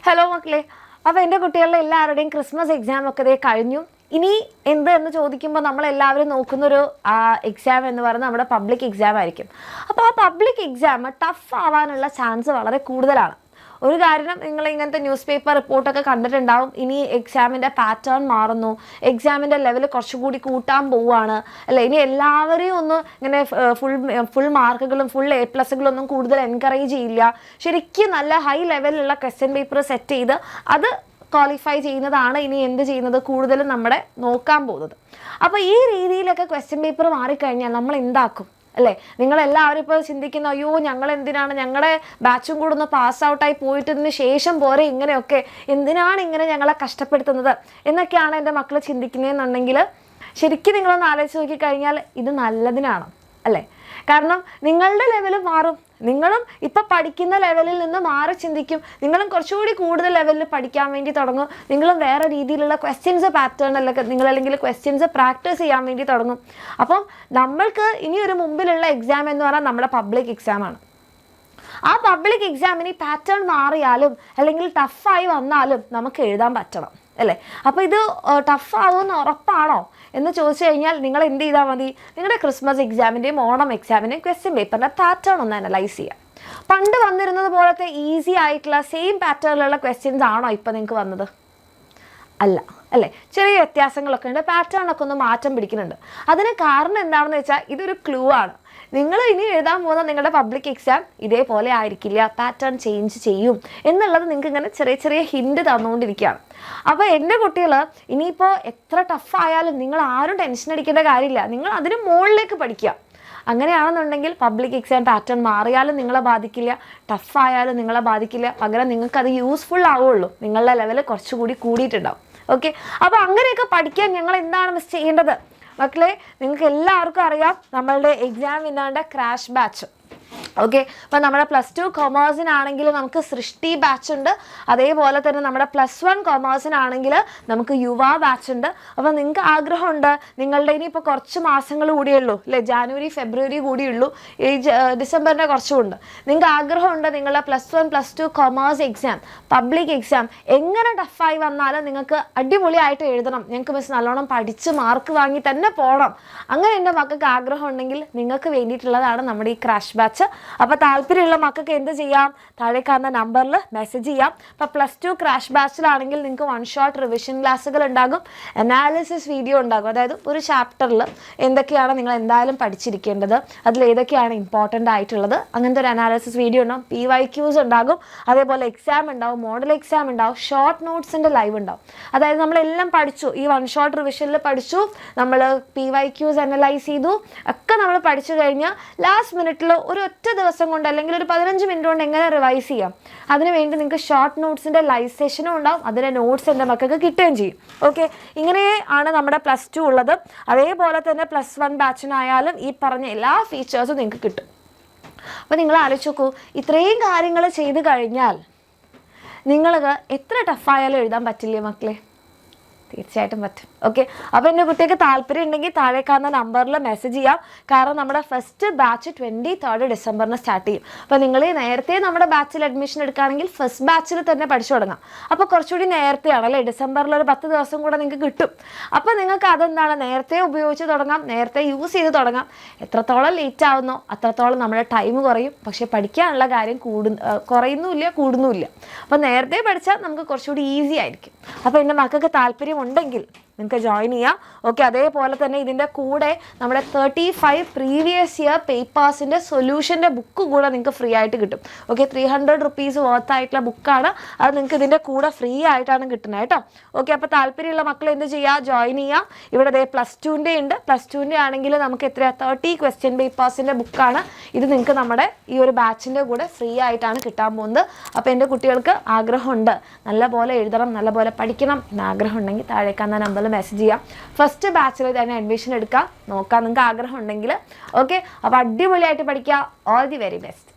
Hello മക്കളെ, അപ്പോൾ എൻ്റെ കുട്ടികളുടെ എല്ലാവരുടെയും ക്രിസ്മസ് എക്സാം ഒക്കെ ദേ കഴിഞ്ഞു. ഇനി എന്തെന്ന് ചോദിക്കുമ്പോൾ നമ്മളെല്ലാവരും നോക്കുന്നൊരു എക്സാം എന്ന് പറയുന്നത് നമ്മുടെ പബ്ലിക് എക്സാം ആയിരിക്കും. അപ്പോൾ ആ പബ്ലിക് എക്സാം ടഫ് ആവാനുള്ള ചാൻസ് വളരെ കൂടുതലാണ്. ഒരു കാരണം, നിങ്ങൾ ഇങ്ങനത്തെ ന്യൂസ് പേപ്പർ റിപ്പോർട്ടൊക്കെ കണ്ടിട്ടുണ്ടാവും. ഇനി എക്സാമിൻ്റെ പാറ്റേൺ മാറുന്നു, എക്സാമിൻ്റെ ലെവൽ കുറച്ചുകൂടി കൂട്ടാൻ പോവുകയാണ് അല്ലേ. ഇനി എല്ലാവരെയും ഒന്ന് ഇങ്ങനെ ഫുൾ മാർക്കുകളും ഫുൾ A+കളൊന്നും കൂടുതൽ എൻകറേജ് ചെയ്യില്ല. ശരിക്കും നല്ല ഹൈ ലെവലിലുള്ള ക്വസ്റ്റ്യൻ പേപ്പർ സെറ്റ് ചെയ്ത് അത് ക്വാളിഫൈ ചെയ്യുന്നതാണ് ഇനി എന്ത് ചെയ്യുന്നത് കൂടുതലും നമ്മുടെ നോക്കാൻ പോകുന്നത്. അപ്പോൾ ഈ രീതിയിലൊക്കെ ക്വസ്റ്റ്യൻ പേപ്പർ മാറിക്കഴിഞ്ഞാൽ നമ്മൾ എന്താക്കും അല്ലേ? നിങ്ങളെല്ലാവരും ഇപ്പോൾ ചിന്തിക്കുന്നു, അയ്യോ ഞങ്ങൾ എന്തിനാണ് ഞങ്ങളുടെ ബാച്ചും കൂടെ ഒന്ന് പാസ് ഔട്ടായി പോയിട്ടതിന് ശേഷം പോരെ ഇങ്ങനെയൊക്കെ, എന്തിനാണ് ഇങ്ങനെ ഞങ്ങളെ കഷ്ടപ്പെടുത്തുന്നത് എന്നൊക്കെയാണ് എൻ്റെ മക്കൾ ചിന്തിക്കുന്നതെന്നുണ്ടെങ്കിൽ ശരിക്കും നിങ്ങളൊന്ന് ആലോചിച്ച് നോക്കിക്കഴിഞ്ഞാൽ ഇത് നല്ലതിനാണ് അല്ലേ. കാരണം നിങ്ങളുടെ ലെവൽ മാറും, നിങ്ങളും ഇപ്പം പഠിക്കുന്ന ലെവലിൽ നിന്ന് മാറി ചിന്തിക്കും, നിങ്ങളും കുറച്ചുകൂടി കൂടുതൽ ലെവലിൽ പഠിക്കാൻ വേണ്ടി തുടങ്ങും, നിങ്ങളും വേറെ രീതിയിലുള്ള ക്വസ്റ്റ്യൻസ് പാറ്റേണിലൊക്കെ നിങ്ങളല്ലെങ്കിൽ ക്വസ്റ്റ്യൻസ് പ്രാക്ടീസ് ചെയ്യാൻ വേണ്ടി തുടങ്ങും. അപ്പം നമ്മൾക്ക് ഇനിയൊരു മുമ്പിലുള്ള എക്സാം എന്ന് പറഞ്ഞാൽ നമ്മുടെ പബ്ലിക് എക്സാമാണ്. ആ പബ്ലിക് എക്സാമിന് പാറ്റേൺ മാറിയാലും അല്ലെങ്കിൽ ടഫായി വന്നാലും നമുക്ക് എഴുതാൻ പറ്റണം അല്ലേ. അപ്പോൾ ഇത് ടഫാവുമെന്ന് ഉറപ്പാണോ എന്ന് ചോദിച്ചു കഴിഞ്ഞാൽ നിങ്ങൾ എന്ത് ചെയ്താൽ മതി, നിങ്ങളുടെ ക്രിസ്മസ് എക്സാമിൻ്റെയും ഓണം എക്സാമിൻ്റെയും ക്വസ്റ്റ്യൻ പേപ്പറിൻ്റെ പാറ്റേൺ ഒന്ന് അനലൈസ് ചെയ്യാം. പണ്ട് വന്നിരുന്നത് പോലത്തെ ഈസി ആയിട്ടുള്ള സെയിം പാറ്റേണിലുള്ള ക്വസ്റ്റ്യൻസ് ആണോ ഇപ്പോൾ നിങ്ങൾക്ക് വന്നത്? അല്ല അല്ലേ, ചെറിയ വ്യത്യാസങ്ങളൊക്കെ ഉണ്ട്, പാറ്റേണൊക്കെ ഒന്ന് മാറ്റം പിടിക്കുന്നുണ്ട്. അതിന് കാരണം എന്താണെന്ന് വെച്ചാൽ ഇതൊരു ക്ലൂ ആണ്. നിങ്ങൾ ഇനി എഴുതാൻ പോകുന്ന നിങ്ങളുടെ പബ്ലിക് എക്സാം ഇതേപോലെ ആയിരിക്കില്ല, പാറ്റേൺ ചേഞ്ച് ചെയ്യും എന്നുള്ളത് നിങ്ങൾക്ക് ഇങ്ങനെ ചെറിയ ചെറിയ ഹിൻഡ് തന്നുകൊണ്ടിരിക്കുകയാണ്. അപ്പോൾ എൻ്റെ കുട്ടികൾ ഇനിയിപ്പോൾ എത്ര ടഫായാലും നിങ്ങൾ ആരും ടെൻഷൻ അടിക്കേണ്ട കാര്യമില്ല, നിങ്ങൾ അതിന് മുകളിലേക്ക് പഠിക്കുക. അങ്ങനെയാണെന്നുണ്ടെങ്കിൽ പബ്ലിക് എക്സാം പാറ്റേൺ മാറിയാലും നിങ്ങളെ ബാധിക്കില്ല, ടഫായാലും നിങ്ങളെ ബാധിക്കില്ല. പകരം നിങ്ങൾക്കത് യൂസ്ഫുൾ ആവുള്ളൂ, നിങ്ങളുടെ ലെവൽ കുറച്ചുകൂടി കൂടിയിട്ടുണ്ടാവും. ഓക്കെ, അപ്പോൾ അങ്ങനെയൊക്കെ പഠിക്കാൻ ഞങ്ങൾ എന്താണ് മിസ് ചെയ്യേണ്ടത് മക്കളെ? നിങ്ങൾക്ക് എല്ലാവർക്കും അറിയാം നമ്മളുടെ എക്സാം വിന്നറിൻ്റെ ക്രാഷ് ബാച്ച്. ഓക്കെ, അപ്പോൾ നമ്മുടെ +2 കൊമേഴ്സിനാണെങ്കിൽ നമുക്ക് സൃഷ്ടി ബാച്ച് ഉണ്ട്, അതേപോലെ തന്നെ നമ്മുടെ +1 കൊമേഴ്സിനാണെങ്കിൽ നമുക്ക് യുവ ബാച്ച് ഉണ്ട്. അപ്പോൾ നിങ്ങൾക്ക് ആഗ്രഹമുണ്ട്, നിങ്ങളുടെ ഇനിയിപ്പോൾ കുറച്ച് മാസങ്ങൾ കൂടിയുള്ളൂ അല്ലേ, ജാനുവരി ഫെബ്രുവരി കൂടിയുള്ളൂ, ഈ ഡിസംബറിൻ്റെ കുറച്ചുമുണ്ട്. നിങ്ങൾക്ക് ആഗ്രഹമുണ്ട് നിങ്ങളുടെ +1 +2 കൊമേഴ്സ് എക്സാം പബ്ലിക് എക്സാം എങ്ങനെ ടഫായി വന്നാലും നിങ്ങൾക്ക് അടിപൊളിയായിട്ട് എഴുതണം, ഞങ്ങൾക്ക് മിസ് നല്ലോണം പഠിച്ച് മാർക്ക് വാങ്ങി തന്നെ പോകണം. അങ്ങനെ എൻ്റെ മക്കൾക്ക് ആഗ്രഹം ഉണ്ടെങ്കിൽ നിങ്ങൾക്ക് വേണ്ടിയിട്ടുള്ളതാണ് നമ്മുടെ ഈ ക്രാഷ് ബാച്ച്. അപ്പോൾ താല്പര്യമുള്ള മക്കൾക്ക് എന്ത് ചെയ്യാം, താഴെ കാണുന്ന നമ്പറിൽ മെസ്സേജ് ചെയ്യാം. അപ്പോൾ +2 ക്രാഷ് ബാച്ചിലാണെങ്കിൽ നിങ്ങൾക്ക് 1 ഷോട്ട് റിവിഷൻ ക്ലാസ്സുകൾ ഉണ്ടാകും, അനാലിസിസ് വീഡിയോ ഉണ്ടാകും. അതായത് ഒരു ചാപ്റ്ററിൽ എന്തൊക്കെയാണ് നിങ്ങൾ എന്തായാലും പഠിച്ചിരിക്കേണ്ടത്, അതിൽ ഏതൊക്കെയാണ് ഇമ്പോർട്ടൻ്റ് ആയിട്ടുള്ളത്, അങ്ങനത്തെ ഒരു അനാലിസിസ് വീഡിയോ ഉണ്ടാകും. PYQs ഉണ്ടാകും, അതേപോലെ എക്സാം ഉണ്ടാവും, മോഡൽ എക്സാം ഉണ്ടാവും, ഷോർട്ട് നോട്ട്സിൻ്റെ ലൈവ് ഉണ്ടാവും. അതായത് നമ്മളെല്ലാം പഠിച്ചു, ഈ 1 ഷോട്ട് റിവിഷനിൽ പഠിച്ചു, നമ്മൾ PYQs അനലൈസ് ചെയ്തു, ഒക്കെ നമ്മൾ പഠിച്ചു കഴിഞ്ഞാൽ ലാസ്റ്റ് മിനിറ്റിൽ ഒരു ഒറ്റ ദിവസം കൊണ്ട് അല്ലെങ്കിൽ ഒരു 15 മിനിറ്റ് കൊണ്ട് എങ്ങനെ റിവൈസ് ചെയ്യാം, അതിനുവേണ്ടി നിങ്ങൾക്ക് ഷോർട്ട് നോട്ട്സിൻ്റെ ലൈവ് സെഷനും ഉണ്ടാവും, അതിൻ്റെ നോട്ട്സ് എൻ്റെ മക്കൾക്ക് കിട്ടുകയും ചെയ്യും. ഓക്കെ, ഇങ്ങനെ ആണ് നമ്മുടെ +2 ഉള്ളത്. അതേപോലെ തന്നെ +1 ബാച്ചിനായാലും ഈ പറഞ്ഞ എല്ലാ ഫീച്ചേഴ്സും നിങ്ങൾക്ക് കിട്ടും. അപ്പോൾ നിങ്ങൾ ആലോചിച്ച് നോക്കൂ, ഇത്രയും കാര്യങ്ങൾ ചെയ്ത് കഴിഞ്ഞാൽ നിങ്ങൾക്ക് എത്ര ടഫായാലും എഴുതാൻ പറ്റില്ലേ മക്കളെ? തീർച്ചയായിട്ടും പറ്റും. ഓക്കെ, അപ്പോൾ എൻ്റെ കുട്ടിക്ക് താല്പര്യം ഉണ്ടെങ്കിൽ താഴെ കാണുന്ന നമ്പറിൽ മെസ്സേജ് ചെയ്യാം. കാരണം നമ്മുടെ ഫസ്റ്റ് ബാച്ച് 23 ഡിസംബറിന് സ്റ്റാർട്ട് ചെയ്യും. അപ്പോൾ നിങ്ങൾ നേരത്തെ നമ്മുടെ ബാച്ചിൽ അഡ്മിഷൻ എടുക്കുകയാണെങ്കിൽ ഫസ്റ്റ് ബാച്ചിൽ തന്നെ പഠിച്ചു തുടങ്ങാം. അപ്പോൾ കുറച്ചുകൂടി നേരത്തെയാണ് അല്ലേ, ഡിസംബറിൽ ഒരു 10 ദിവസം കൂടെ നിങ്ങൾക്ക് കിട്ടും. അപ്പോൾ നിങ്ങൾക്ക് അതെന്താണ് നേരത്തെ ഉപയോഗിച്ച് തുടങ്ങാം, നേരത്തെ യൂസ് ചെയ്ത് തുടങ്ങാം. എത്രത്തോളം ലേറ്റ് ആവുന്നോ അത്രത്തോളം നമ്മുടെ ടൈം കുറയും, പക്ഷേ പഠിക്കാനുള്ള കാര്യം കുറയുന്നുമില്ല കൂടുന്നുമില്ല. അപ്പോൾ നേരത്തെ പഠിച്ചാൽ നമുക്ക് കുറച്ചുകൂടി ഈസി ആയിരിക്കും. അപ്പോൾ എൻ്റെ മക്കൾക്ക് താല്പര്യം ഉണ്ടെങ്കിൽ നിങ്ങൾക്ക് ജോയിൻ ചെയ്യാം. ഓക്കെ, അതേപോലെ തന്നെ ഇതിൻ്റെ കൂടെ നമ്മുടെ 35 പ്രീവിയസ് ഇയർ പേപ്പേഴ്സിൻ്റെ സൊല്യൂഷൻ്റെ ബുക്ക് കൂടെ നിങ്ങൾക്ക് ഫ്രീ ആയിട്ട് കിട്ടും. ഓക്കെ, 300 റുപ്പീസ് വർത്ത് ആയിട്ടുള്ള ബുക്കാണ്, അത് നിങ്ങൾക്ക് ഇതിൻ്റെ കൂടെ ഫ്രീ ആയിട്ടാണ് കിട്ടുന്നത് കേട്ടോ. ഓക്കെ, അപ്പോൾ താല്പര്യമുള്ള മക്കൾ എന്ത് ചെയ്യുക, ജോയിൻ ചെയ്യുക. ഇവിടെ +2ൻ്റെ ഉണ്ട്, +2ൻ്റെ ആണെങ്കിൽ നമുക്ക് എത്രയാണ് 30 ക്വസ്റ്റ്യൻ പേപ്പേഴ്സിൻ്റെ ബുക്കാണ്. ഇത് നിങ്ങൾക്ക് നമ്മുടെ ഈ ഒരു ബാച്ചിൻ്റെ കൂടെ ഫ്രീ ആയിട്ടാണ് കിട്ടാൻ പോകുന്നത്. അപ്പോൾ എൻ്റെ കുട്ടികൾക്ക് ആഗ്രഹമുണ്ട് നല്ലപോലെ എഴുതണം, നല്ലപോലെ പഠിക്കണം എന്ന് ആഗ്രഹം ഉണ്ടെങ്കിൽ താഴേക്കാന്ന നമ്പറിൽ മെസ്സേജ് ചെയ്യാം. ഫസ്റ്റ് ബാച്ചിൽ തന്നെ അഡ്മിഷൻ എടുക്കാം, നോക്കാം നിങ്ങൾക്ക് ആഗ്രഹം ഉണ്ടെങ്കിൽ. ഓക്കെ, അപ്പോൾ അടിപൊളിയായിട്ട് പഠിക്കുക. All the very best.